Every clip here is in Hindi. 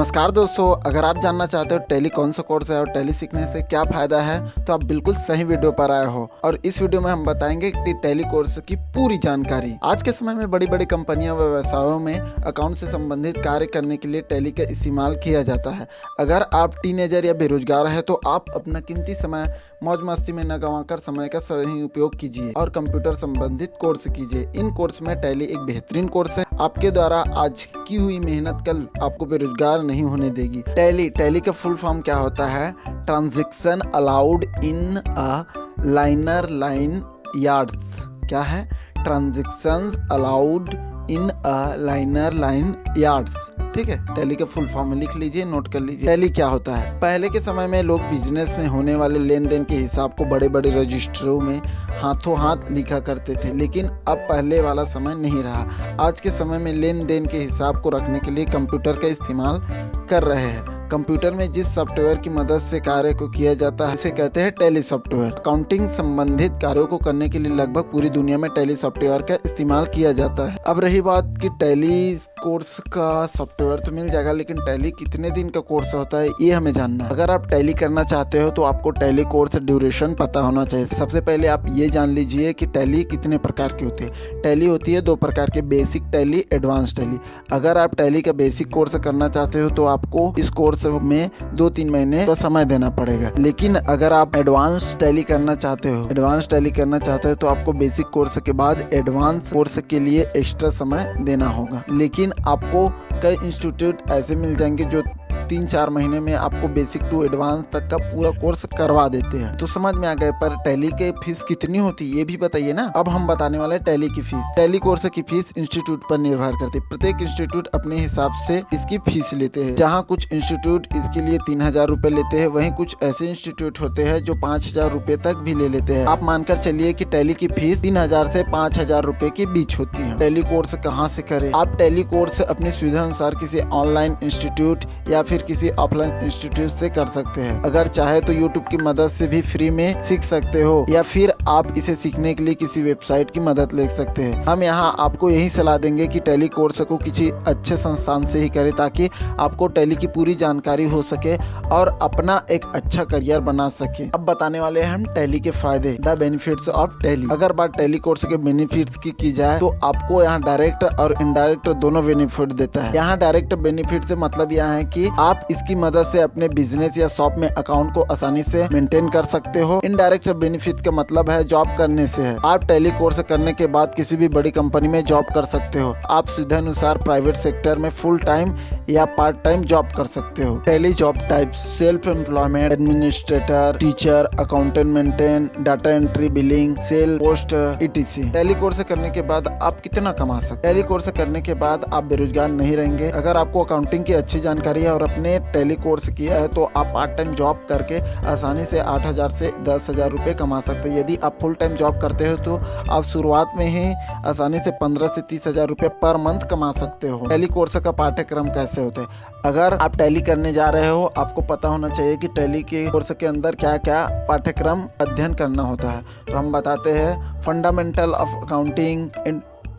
नमस्कार दोस्तों, अगर आप जानना चाहते हो टैली कौन सा कोर्स है और टैली सीखने से क्या फ़ायदा है तो आप बिल्कुल सही वीडियो पर आए हो। और इस वीडियो में हम बताएंगे कि टैली कोर्स की पूरी जानकारी। आज के समय में बड़ी बड़ी कंपनियां व व्यवसायों में अकाउंट से संबंधित कार्य करने के लिए टैली का इस्तेमाल किया जाता है। अगर आप टीनेजर या बेरोजगार है तो आप अपना कीमती समय मौज मस्ती में न गंवाकर समय का सही उपयोग कीजिए और कंप्यूटर संबंधित कोर्स कीजिए। इन कोर्स में टैली एक बेहतरीन कोर्स है। आपके द्वारा आज की हुई मेहनत कल आपको बेरोजगार नहीं होने देगी। टैली का फुल फॉर्म क्या होता है? Transaction allowed in a liner line yards. क्या है? Transactions allowed in a liner line yards. ठीक है, टैली का फुल फॉर्म लिख लीजिए, नोट कर लीजिए। टैली क्या होता है? पहले के समय में लोग बिजनेस में होने वाले लेन देन के हिसाब को बड़े बड़े रजिस्टरों में हाथों हाथ लिखा करते थे, लेकिन अब पहले वाला समय नहीं रहा। आज के समय में लेन देन के हिसाब को रखने के लिए कंप्यूटर का इस्तेमाल कर रहे हैं। कंप्यूटर में जिस सॉफ्टवेयर की मदद से कार्य को किया जाता है उसे कहते हैं टैली सॉफ्टवेयर। अकाउंटिंग संबंधित कार्यों को करने के लिए लगभग पूरी दुनिया में टैली सॉफ्टवेयर का इस्तेमाल किया जाता है। अब रही बात कि टैली कोर्स का सॉफ्टवेयर तो मिल जाएगा, लेकिन टैली कितने दिन का कोर्स होता है ये हमें जानना है। अगर आप टैली करना चाहते हो तो आपको टैली कोर्स ड्यूरेशन पता होना चाहिए। सबसे पहले आप ये जान लीजिए कि टैली कितने प्रकार की होती है। टैली होती है दो प्रकार के, बेसिक टैली, एडवांस टैली। अगर आप टैली का बेसिक कोर्स करना चाहते हो तो आपको इस कोर्स में 2-3 महीने का समय देना पड़ेगा। लेकिन अगर आप एडवांस टैली करना चाहते हो तो आपको बेसिक कोर्स के बाद एडवांस कोर्स के लिए एक्स्ट्रा समय देना होगा। लेकिन आपको कई इंस्टीट्यूट ऐसे मिल जाएंगे जो 3-4 महीने में आपको बेसिक टू एडवांस तक का पूरा कोर्स करवा देते हैं। तो समझ में आ गए, पर टैली के फीस कितनी होती है ये भी बताइए ना। अब हम बताने वाले हैं टैली की फीस। टैली कोर्स की फीस इंस्टीट्यूट पर निर्भर करती है। प्रत्येक इंस्टीट्यूट अपने हिसाब से इसकी फीस लेते हैं। जहाँ कुछ इंस्टीट्यूट इसके लिए 3000 रुपए लेते हैं, वहीं कुछ ऐसे इंस्टीट्यूट होते हैं जो 5000 रुपए तक भी ले लेते हैं। आप मानकर चलिए कि टैली की फीस 3000 से 5000 रुपए के बीच होती है। टैली कोर्स कहाँ से करें? आप टैली कोर्स अपनी सुविधा अनुसार किसी ऑनलाइन इंस्टीट्यूट या फिर किसी ऑफलाइन इंस्टीट्यूट से कर सकते हैं। अगर चाहे तो यूट्यूब की मदद से भी फ्री में सीख सकते हो, या फिर आप इसे सीखने के लिए किसी वेबसाइट की मदद ले सकते हैं। हम यहाँ आपको यही सलाह देंगे कि टैली कोर्स को किसी अच्छे संस्थान से ही करें, ताकि आपको टैली की पूरी जानकारी हो सके और अपना एक अच्छा करियर बना सके। अब बताने वाले हैं हम टैली के फायदे, द बेनिफिट्स ऑफ टैली। अगर बात टैली कोर्स के बेनिफिट्स की जाए तो आपको यहाँ डायरेक्ट और इनडायरेक्ट दोनों बेनिफिट देता है। यहाँ डायरेक्ट बेनिफिट से मतलब यह है कि आप इसकी मदद से अपने बिजनेस या शॉप में अकाउंट को आसानी से मेंटेन कर सकते हो। इनडायरेक्ट बेनिफिट का मतलब है जॉब करने से है। आप टैली कोर्स करने के बाद किसी भी बड़ी कंपनी में जॉब कर सकते हो। आप सुविधा अनुसार प्राइवेट सेक्टर में फुल टाइम या पार्ट टाइम जॉब कर सकते हो। Tally job type: self employment, administrator, teacher, accountant, maintain, data entry, billing, sale, post, etc। Tally course करने के बाद आप कितना कमा सकते? टैली कोर्स करने के बाद आप बेरोजगार नहीं रहेंगे। अगर आपको अकाउंटिंग की अच्छी जानकारी है और अपने टैली कोर्स किया है तो आप पार्ट टाइम जॉब करके आसानी से 8000 से 10000 रुपए कमा सकते हैं। यदि आप फुल टाइम जॉब करते हो तो आप शुरुआत में ही आसानी से 15 से 30,000 रुपए पर मंथ कमा सकते हो। टैली कोर्स का पाठ्यक्रम कैसे होते हैं? अगर आप टैली करने जा रहे हो, आपको पता होना चाहिए कि टैली के कोर्स के अंदर क्या क्या पाठ्यक्रम अध्ययन करना होता है। तो हम बताते हैं: fundamental of accounting,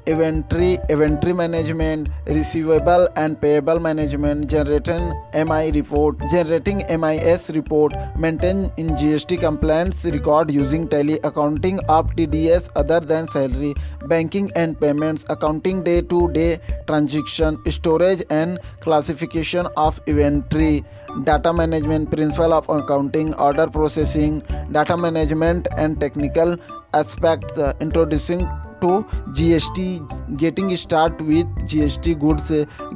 inventory management, receivable and payable management, generating MIS report, maintain in GST compliance record using Tally, accounting of TDS other than salary, banking and payments, accounting day to day transaction, storage and classification of inventory, data management, principle of accounting, order processing, data management and technical aspects, introducing to GST, getting start with GST goods,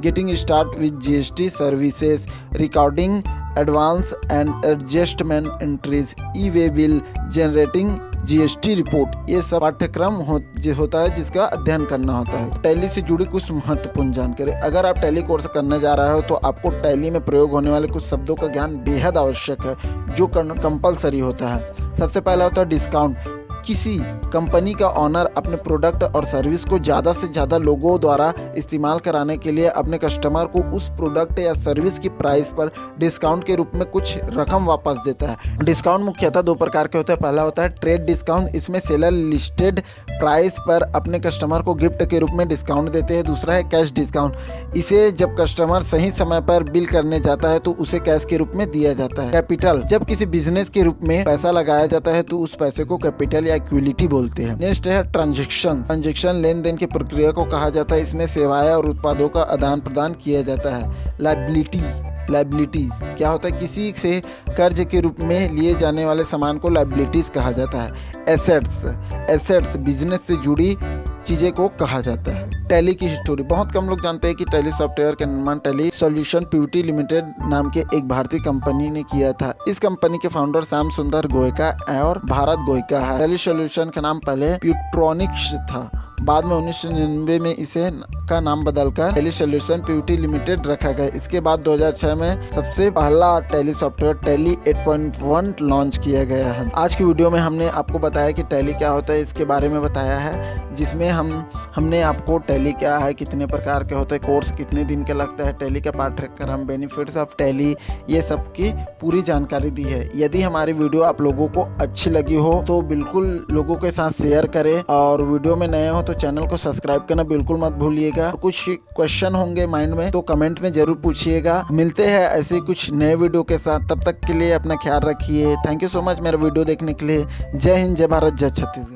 getting start with GST services, recording advance and adjustment entries, e-way bill, generating GST report. ये सब पाठ्यक्रम होता है जिसका अध्ययन करना होता है। टैली से जुड़ी कुछ महत्वपूर्ण जानकारी: अगर आप टैली कोर्स करने जा रहे हो तो आपको टैली में प्रयोग होने वाले कुछ शब्दों का ज्ञान बेहद आवश्यक है, जो कंपलसरी होता है। सबसे पहला होता है डिस्काउंट। किसी कंपनी का ऑनर अपने प्रोडक्ट और सर्विस को ज़्यादा से ज़्यादा लोगों द्वारा इस्तेमाल कराने के लिए अपने कस्टमर को उस प्रोडक्ट या सर्विस की प्राइस पर डिस्काउंट के रूप में कुछ रकम वापस देता है। डिस्काउंट मुख्यतः दो प्रकार के होते हैं। पहला होता है ट्रेड डिस्काउंट, इसमें सेलर लिस्टेड प्राइस पर अपने कस्टमर को गिफ्ट के रूप में डिस्काउंट देते हैं। दूसरा है कैश डिस्काउंट, इसे जब कस्टमर सही समय पर बिल करने जाता है तो उसे कैश के रूप में दिया जाता है। कैपिटल, जब किसी बिजनेस के रूप में पैसा लगाया जाता है तो उस पैसे को कैपिटल या इक्विटी बोलते हैं। नेक्स्ट है ट्रांजैक्शन। ट्रांजैक्शन लेन देन की प्रक्रिया को कहा जाता है, इसमें सेवाएं और उत्पादों का आदान प्रदान किया जाता है। लायबिलिटीज क्या होता है, किसी से कर्ज के रूप में लिए जाने वाले सामान को लायबिलिटीज कहा जाता है। एसेट्स बिजनेस से जुड़ी चीजें को कहा जाता है। टैली की हिस्टोरी, बहुत कम लोग जानते हैं कि टैली सॉफ्टवेयर का निर्माण टैली सॉल्यूशन पीवीटी लिमिटेड नाम के एक भारतीय कंपनी ने किया था। इस कंपनी के फाउंडर श्याम सुंदर गोयका और भारत गोयका है। टैली सॉल्यूशन का नाम पहले प्यूट्रॉनिक्स था, बाद में 1999 में इसे का नाम बदलकर टैली सॉल्यूशन पीवीटी लिमिटेड रखा गया। इसके बाद 2006 में सबसे पहला टैली सॉफ्टवेयर टैली 8.1 लॉन्च किया गया है। आज की वीडियो में हमने आपको बताया कि टैली क्या होता है, इसके बारे में बताया है, जिसमें हमने आपको टैली क्या है, कितने प्रकार के होते हैं, कोर्स कितने दिन के लगता है, टैली का पाठ्यक्रम, बेनिफिट्स ऑफ टैली, ये सब की पूरी जानकारी दी है। यदि हमारी वीडियो आप लोगों को अच्छी लगी हो तो बिल्कुल लोगों के साथ शेयर करें, और वीडियो में नए हो तो चैनल को सब्सक्राइब करना बिल्कुल मत भूलिएगा। कुछ क्वेश्चन होंगे माइंड में तो कमेंट में जरूर पूछिएगा। मिलते हैं ऐसे कुछ नए वीडियो के साथ, तब तक के लिए अपना ख्याल रखिए। थैंक यू सो मच मेरा वीडियो देखने के लिए। जय हिंद, जय भारत, जय छत्तीसगढ़।